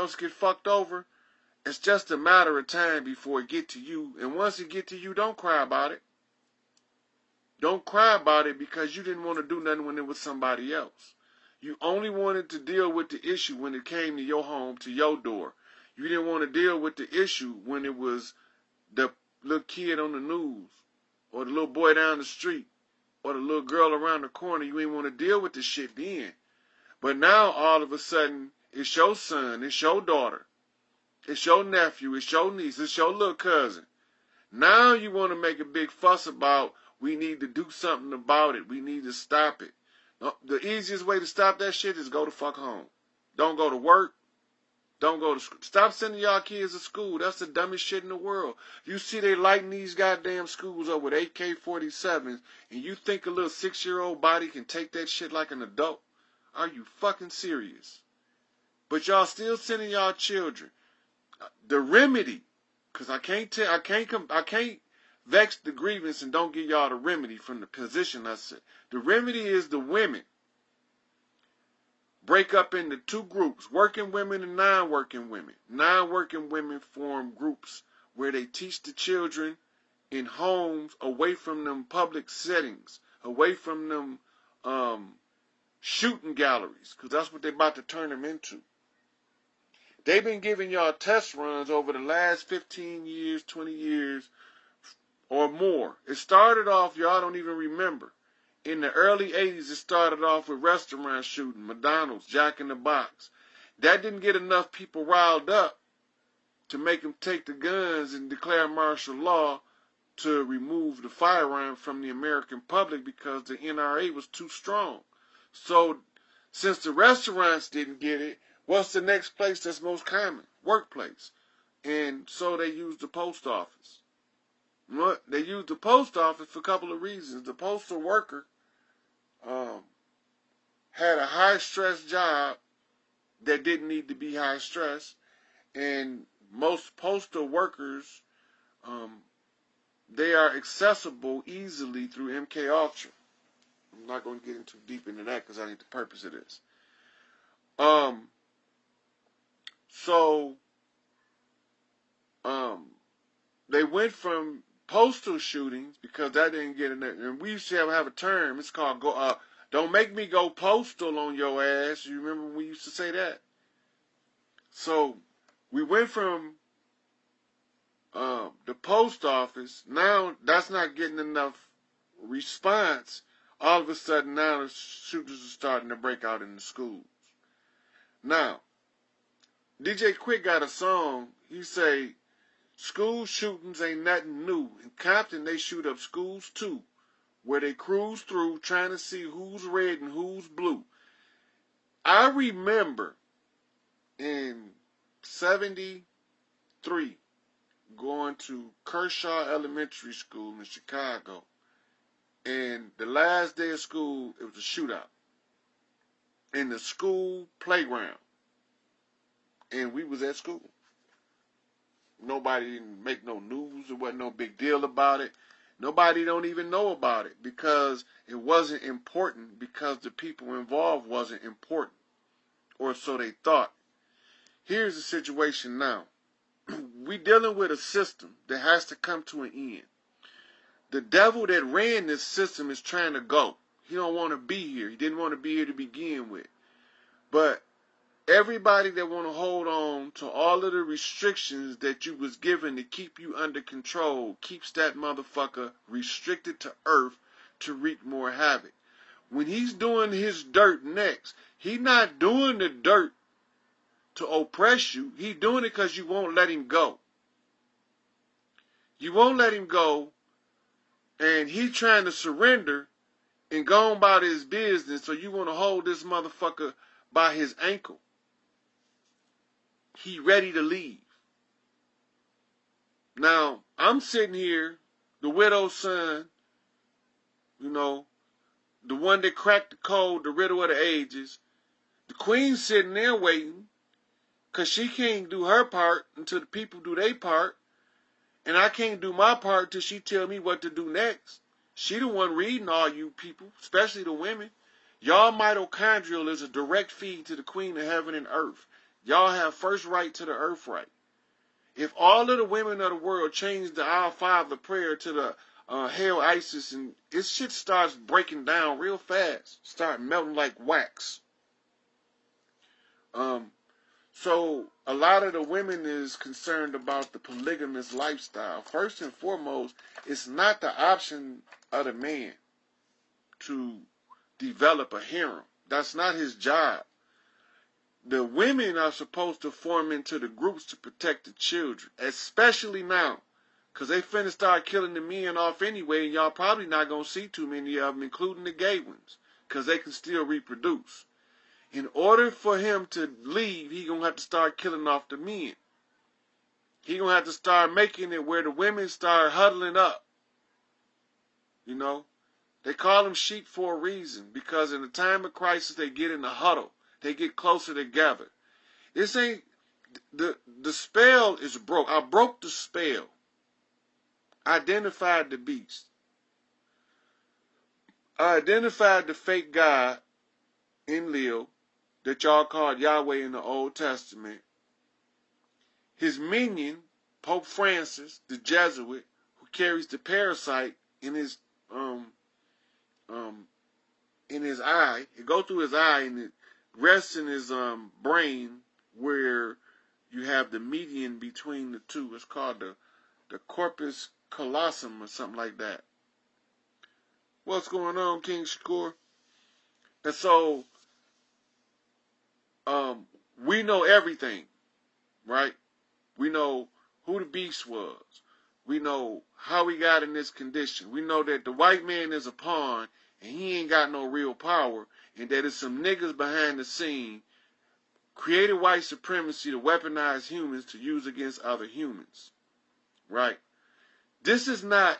else get fucked over, it's just a matter of time before it get to you. And once it get to you, don't cry about it. Don't cry about it because you didn't want to do nothing when it was somebody else. You only wanted to deal with the issue when it came to your home, to your door. You didn't want to deal with the issue when it was the little kid on the news, or the little boy down the street, or the little girl around the corner. You didn't want to deal with the shit then. But now, all of a sudden, it's your son, it's your daughter, it's your nephew, it's your niece, it's your little cousin. Now you want to make a big fuss about, we need to do something about it. We need to stop it. The easiest way to stop that shit is go the fuck home. Don't go to work. Don't go to school. Stop sending y'all kids to school. That's the dumbest shit in the world. You see they lighting these goddamn schools up with AK-47s, and you think a little 6-year-old body can take that shit like an adult? Are you fucking serious? But y'all still sending y'all children. The remedy, because I can't vex the grievance and don't give y'all the remedy from the position I said. The remedy is the women break up into two groups, working women and non-working women. Non-working women form groups where they teach the children in homes, away from them public settings, away from them shooting galleries, because that's what they're about to turn them into. They've been giving y'all test runs over the last 15 years, 20 years, or more. It started off, y'all don't even remember. In the early 80s, it started off with restaurant shooting, McDonald's, Jack in the Box. That didn't get enough people riled up to make them take the guns and declare martial law to remove the firearm from the American public because the NRA was too strong. So, since the restaurants didn't get it, what's the next place that's most common? Workplace. And so they used the post office. They used the post office for a couple of reasons. The postal worker had a high-stress job that didn't need to be high-stress, and most postal workers, they are accessible easily through MK Ultra. I'm not going to get too deep into that because I need the purpose of this. They went from postal shootings, because that didn't get in there. And we used to have a term. It's called don't make me go postal on your ass. You remember when we used to say that? So we went from the post office. Now that's not getting enough response. All of a sudden now the shooters are starting to break out in the schools. Now, DJ Quick got a song. He say, school shootings ain't nothing new. In Compton, they shoot up schools too, where they cruise through trying to see who's red and who's blue. I remember in 73 going to Kershaw Elementary School in Chicago, and the last day of school, it was a shootout in the school playground, and we was at school. Nobody didn't make no news. There wasn't no big deal about it. Nobody don't even know about it because it wasn't important, because the people involved wasn't important, or so they thought. Here's the situation now. We dealing with a system that has to come to an end. The devil that ran this system is trying to go. He don't want to be here. He didn't want to be here to begin with. But everybody that want to hold on to all of the restrictions that you was given to keep you under control keeps that motherfucker restricted to earth to wreak more havoc. When he's doing his dirt next, he's not doing the dirt to oppress you. He's doing it because you won't let him go. You won't let him go, and he's trying to surrender and go on about his business, so you want to hold this motherfucker by his ankle. He ready to leave. Now, I'm sitting here, the widow's son, the one that cracked the code, the riddle of the ages. The queen's sitting there waiting, because she can't do her part until the people do their part. And I can't do my part till she tell me what to do next. She the one reading all you people, especially the women. Y'all mitochondrial is a direct feed to the queen of heaven and earth. Y'all have first right to the earth right. If all of the women of the world change the Our Father prayer to the Hail Isis, and this shit starts breaking down real fast, start melting like wax. So a lot of the women is concerned about the polygamous lifestyle. First and foremost, it's not the option of the man to develop a harem. That's not his job. The women are supposed to form into the groups to protect the children, especially now, because they finna start killing the men off anyway, and y'all probably not going to see too many of them, including the gay ones, because they can still reproduce. In order for him to leave, he going to have to start killing off the men. He going to have to start making it where the women start huddling up. You know? They call them sheep for a reason, because in the time of crisis, they get in the huddle. They get closer together. This ain't, the spell is broke. I broke the spell. Identified the beast. I identified the fake God in Lil that y'all called Yahweh in the Old Testament. His minion, Pope Francis, the Jesuit, who carries the parasite in his eye. It goes through his eye and it rests in his brain, where you have the median between the two. It's called the corpus callosum or something like that. What's going on, King Shakur? And so we know everything, right? We know who the beast was. We know how we got in this condition. We know that the white man is a pawn and he ain't got no real power, and that it's some niggas behind the scene created white supremacy to weaponize humans to use against other humans, right? This is not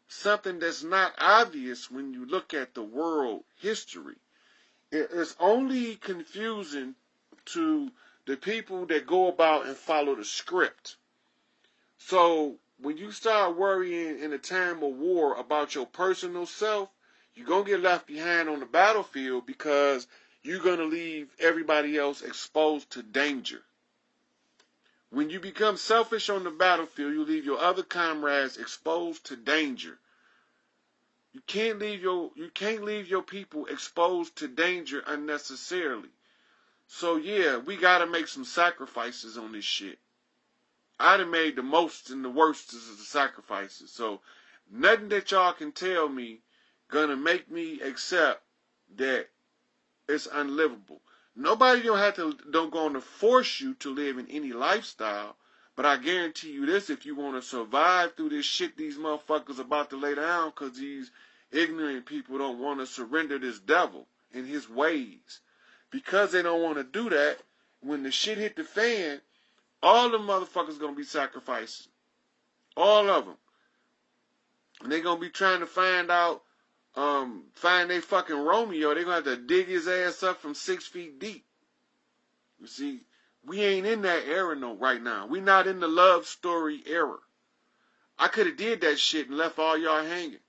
something that's not obvious when you look at the world history. It's only confusing to the people that go about and follow the script. So when you start worrying in a time of war about your personal self, you're going to get left behind on the battlefield, because you're going to leave everybody else exposed to danger. When you become selfish on the battlefield, you leave your other comrades exposed to danger. You can't leave your people exposed to danger unnecessarily. So yeah, we got to make some sacrifices on this shit. I done made the most and the worst of the sacrifices. So nothing that y'all can tell me gonna make me accept that it's unlivable. Nobody don't gonna force you to live in any lifestyle, but I guarantee you this: if you want to survive through this shit these motherfuckers about to lay down, because these ignorant people don't want to surrender this devil and his ways, because they don't want to do that, when the shit hit the fan, all the motherfuckers gonna be sacrificing. All of them. And they gonna be trying to find their fucking Romeo. They gonna have to dig his ass up from 6 feet deep. You see, we ain't in that era right now. We not in the love story era. I could have did that shit and left all y'all hanging.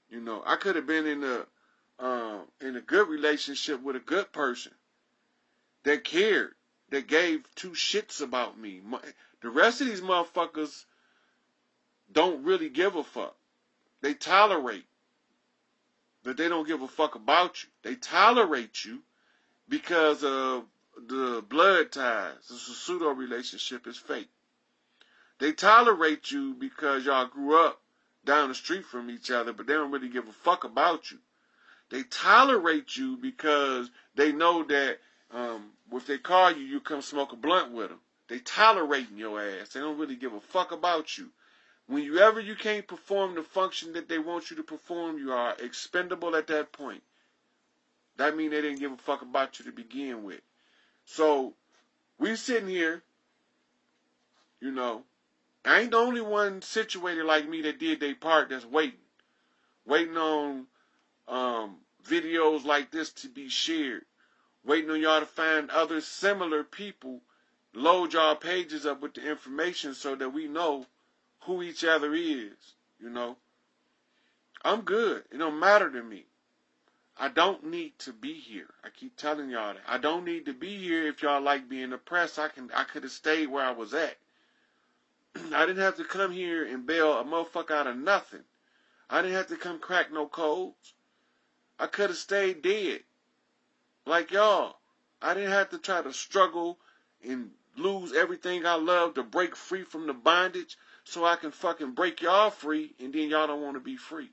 You know, I could have been in a good relationship with a good person that cared, that gave two shits about me. The rest of these motherfuckers don't really give a fuck. They tolerate, but they don't give a fuck about you. They tolerate you because of the blood ties. It's a pseudo relationship. It's fake. They tolerate you because y'all grew up down the street from each other, but they don't really give a fuck about you. They tolerate you because they know that if they call you, you come smoke a blunt with them. They tolerating your ass. They don't really give a fuck about you. Whenever you can't perform the function that they want you to perform, you are expendable at that point. That means they didn't give a fuck about you to begin with. So, we sitting here, you know, I ain't the only one situated like me that did their part that's waiting. Waiting on videos like this to be shared. Waiting on y'all to find other similar people, load y'all pages up with the information so that we know who each other is, you know. I'm good. It don't matter to me. I don't need to be here. I keep telling y'all that. I don't need to be here. If y'all like being oppressed, I could have stayed where I was at. I didn't have to come here and bail a motherfucker out of nothing. I didn't have to come crack no codes. I could have stayed dead. Like y'all. I didn't have to try to struggle and lose everything I love to break free from the bondage so I can fucking break y'all free, and then y'all don't want to be free.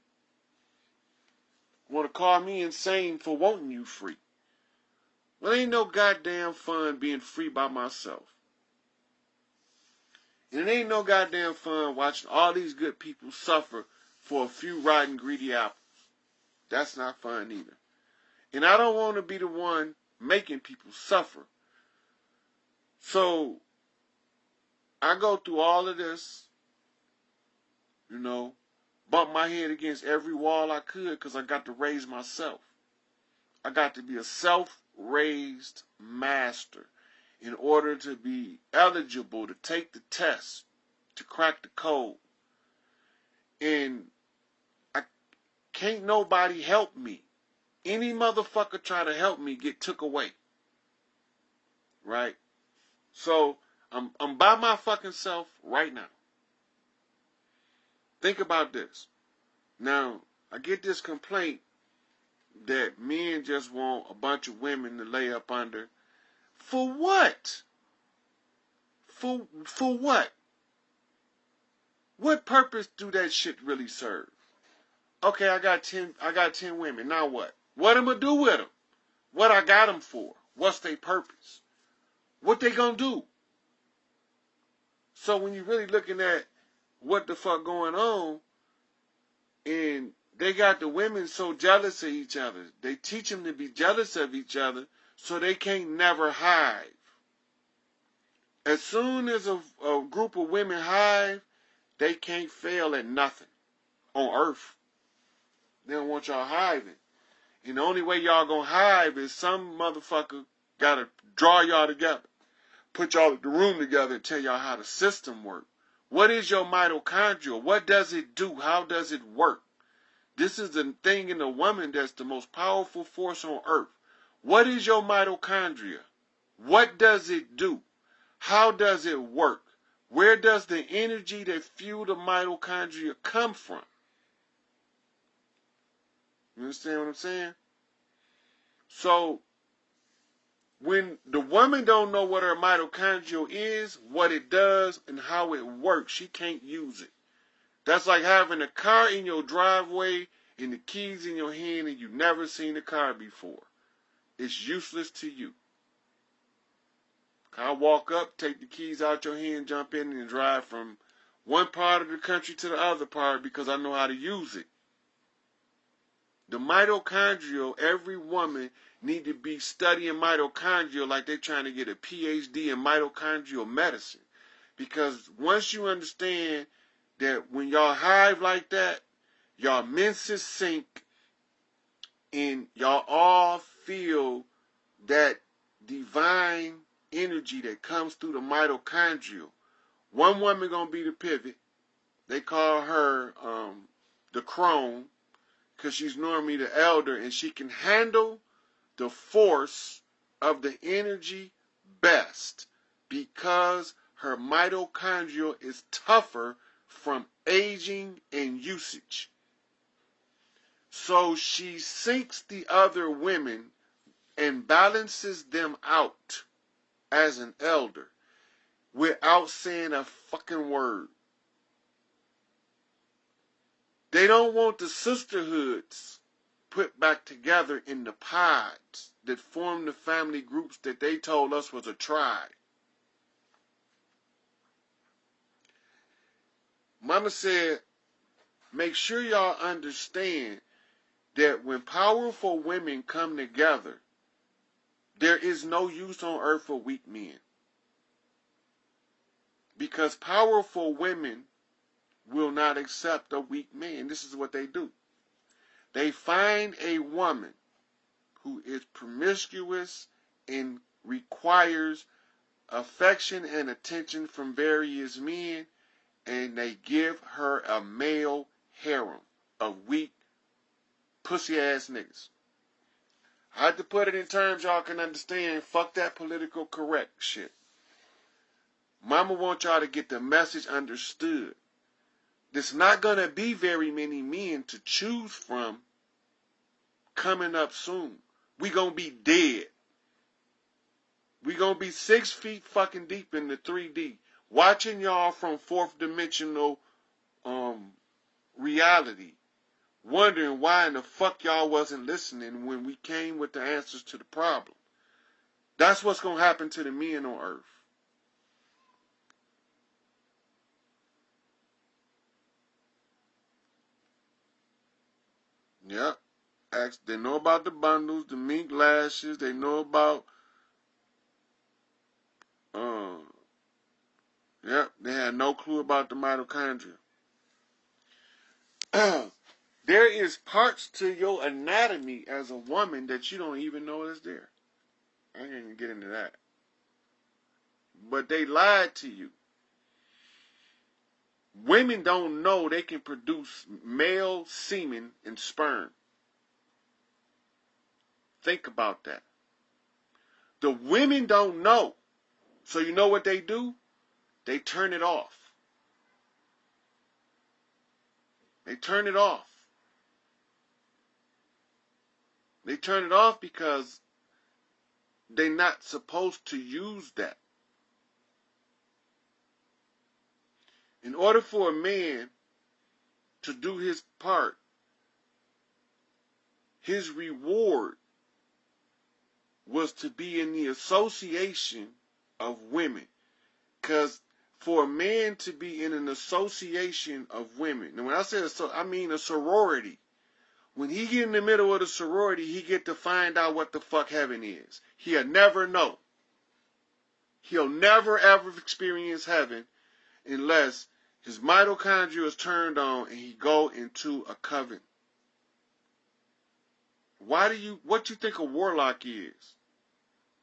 Want to call me insane for wanting you free. Well, ain't no goddamn fun being free by myself. And it ain't no goddamn fun watching all these good people suffer for a few rotten, greedy apples. That's not fun either. And I don't want to be the one making people suffer. So, I go through all of this, you know, bump my head against every wall I could because I got to raise myself. I got to be a self-raised master in order to be eligible to take the test, to crack the code. And can't nobody help me. Any motherfucker try to help me get took away. Right? So, I'm by my fucking self right now. Think about this. Now, I get this complaint that men just want a bunch of women to lay up under. For what? For what? What purpose do that shit really serve? Okay, I got 10 women. Now what? What am I gonna do with them? What I got them for? What's their purpose? What they gonna do? So when you're really looking at what the fuck going on, and they got the women so jealous of each other, they teach them to be jealous of each other so they can't never hive. As soon as a group of women hive, they can't fail at nothing on earth. They don't want y'all hiving. And the only way y'all gonna hive is some motherfucker gotta draw y'all together, put y'all in the room together and tell y'all how the system works. What is your mitochondrial? What does it do? How does it work? This is the thing in a woman that's the most powerful force on earth. What is your mitochondria? What does it do? How does it work? Where does the energy that fuels the mitochondria come from? You understand what I'm saying? So, when the woman don't know what her mitochondrial is, what it does, and how it works, she can't use it. That's like having a car in your driveway and the keys in your hand and you've never seen the car before. It's useless to you. I walk up, take the keys out your hand, jump in and drive from one part of the country to the other part because I know how to use it. The mitochondrial, every woman need to be studying mitochondrial like they're trying to get a PhD in mitochondrial medicine. Because once you understand that when y'all hive like that, y'all menses sync and y'all all feel that divine energy that comes through the mitochondrial. One woman gonna be the pivot. They call her the crone because she's normally the elder and she can handle the force of the energy best because her mitochondrial is tougher from aging and usage. So she syncs the other women and balances them out as an elder without saying a fucking word. They don't want the sisterhoods put back together in the pods that form the family groups that they told us was a tribe. Mama said, make sure y'all understand that when powerful women come together, there is no use on earth for weak men. Because powerful women will not accept a weak man. This is what they do. They find a woman who is promiscuous and requires affection and attention from various men, and they give her a male harem of weak, pussy-ass niggas. I had to put it in terms y'all can understand. Fuck that political correct shit. Mama wants y'all to get the message understood. There's not going to be very many men to choose from coming up soon. We going to be dead. We going to be 6 feet fucking deep in the 3D. Watching y'all from fourth dimensional reality. Wondering why in the fuck y'all wasn't listening when we came with the answers to the problem. That's what's going to happen to the men on Earth. Yep. They know about the bundles, the mink lashes. They know about, yep, they had no clue about the mitochondria. There is parts to your anatomy as a woman that you don't even know is there. I ain't even get into that. But they lied to you. Women don't know they can produce male semen and sperm. Think about that. The women don't know. So you know what they do? They turn it off. They turn it off. They turn it off because they're not supposed to use that. In order for a man to do his part, his reward was to be in the association of women. Because for a man to be in an association of women, and when I say I mean a sorority. When he get in the middle of the sorority, he get to find out what the fuck heaven is. He'll never know. He'll never ever experience heaven unless his mitochondria is turned on and he go into a coven. What you think a warlock is?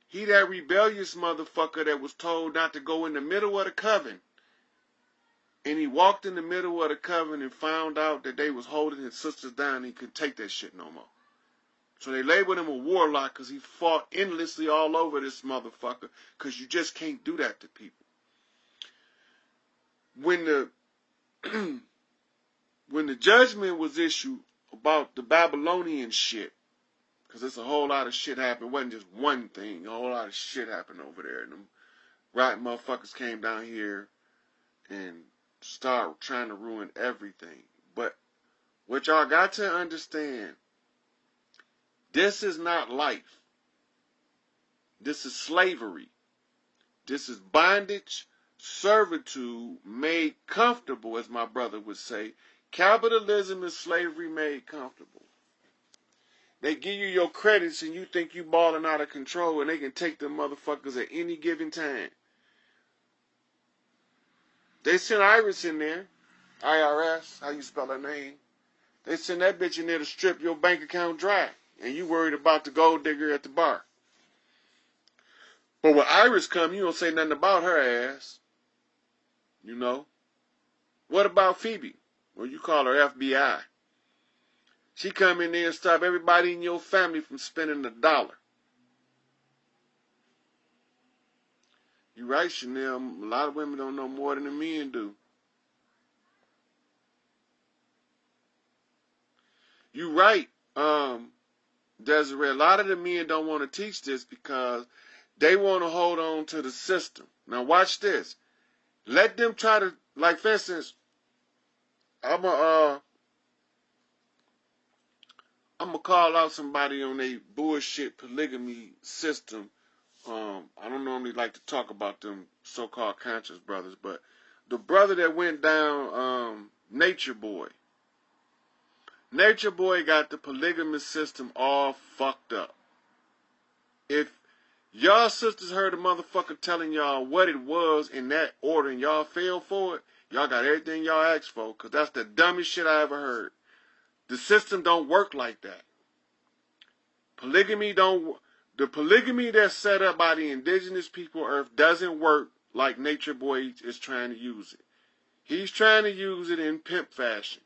He that rebellious motherfucker that was told not to go in the middle of the coven. And he walked in the middle of the coven and found out that they was holding his sisters down and he couldn't take that shit no more. So they labeled him a warlock because he fought endlessly all over this motherfucker because you just can't do that to people. When the judgment was issued about the Babylonian shit, because there's a whole lot of shit happened. It wasn't just one thing. A whole lot of shit happened over there. And them right motherfuckers came down here and start trying to ruin everything. But what y'all got to understand, this is not life. This is slavery. This is bondage, servitude made comfortable, as my brother would say. Capitalism is slavery made comfortable. They give you your credits and you think you balling out of control and they can take them motherfuckers at any given time. They sent Iris in there, IRS, how you spell her name. They sent that bitch in there to strip your bank account dry. And you worried about the gold digger at the bar. But when Iris come, you don't say nothing about her ass. You know? What about Phoebe? Well, you call her FBI. She come in there and stop everybody in your family from spending $1. You're right, Chanel. A lot of women don't know more than the men do. You're right, Desiree. A lot of the men don't want to teach this because they want to hold on to the system. Now watch this. Let them try to, like for instance, I'm gonna call out somebody on a bullshit polygamy system. I don't normally like to talk about them so-called conscious brothers, but the brother that went down, Nature Boy. Nature Boy got the polygamous system all fucked up. If y'all sisters heard a motherfucker telling y'all what it was in that order and y'all fell for it, y'all got everything y'all asked for, because that's the dumbest shit I ever heard. The system don't work like that. The polygamy that's set up by the indigenous people of Earth doesn't work like Nature Boy is trying to use it. He's trying to use it in pimp fashion.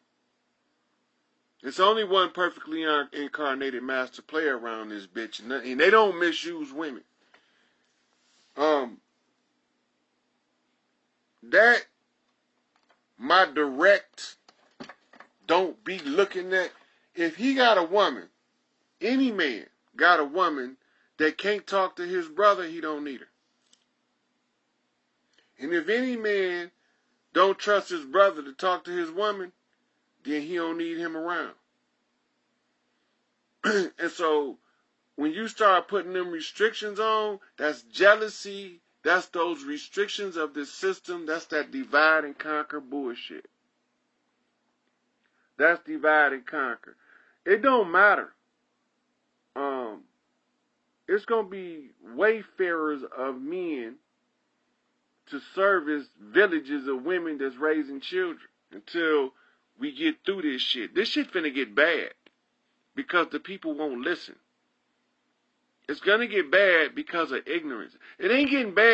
It's only one perfectly incarnated master player around this bitch, and they don't misuse women. That my direct don't be looking at. If he got a woman, any man got a woman that can't talk to his brother, he don't need her. And if any man don't trust his brother to talk to his woman, then he don't need him around. And so when you start putting them restrictions on, that's jealousy. That's those restrictions of this system. That's that divide and conquer bullshit. That's divide and conquer. It don't matter. It's going to be wayfarers of men to service villages of women that's raising children until we get through this shit. This shit finna get bad because the people won't listen. It's going to get bad because of ignorance. It ain't getting bad